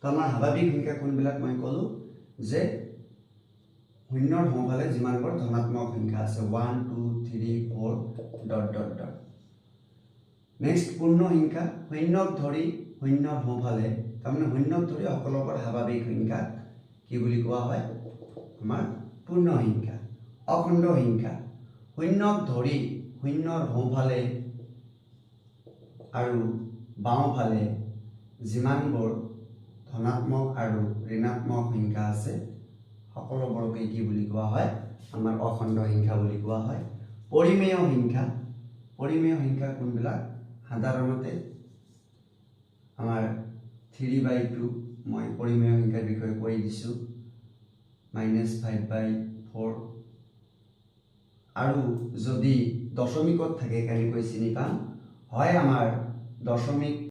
তো আমাৰ স্বাভাৱিক সংখ্যা কোনবিলাক মই ক'লোঁ যে শূন্যৰ সোঁফালে যিমানবোৰ ধনাত্মক সংখ্যা আছে 1 2 3 4 ডট ডট ডট। নেক্সট পূৰ্ণ সংখ্যা শূন্যক ধৰি শূন্যৰ সোঁফালে তাৰমানে শূন্যক ধৰি সকলোবোৰ স্বাভাৱিক সংখ্যা কি বুলি কোৱা হয় আমাৰ পূৰ্ণ সংখ্যা। অখণ্ড সংখ্যা শূন্যক ধৰি শূন্যৰ সোঁফালে আৰু বাওঁফালে যিমানবোৰ ধনাত্মক আৰু ঋণাত্মক সংখ্যা আছে সকলোবোৰকে কি বুলি কোৱা হয় আমাৰ অখণ্ড সংখ্যা বুলি কোৱা হয়। পৰিমেয় সংখ্যা কোনবিলাক সাধাৰণতে আমাৰ 3/2 মই পৰিমেয় সংখ্যাৰ বিষয়ে কৈ দিছোঁ -5/4 আৰু যদি দশমিকত থাকে কেনেকৈ চিনি পাম হয় আমাৰ দশমিক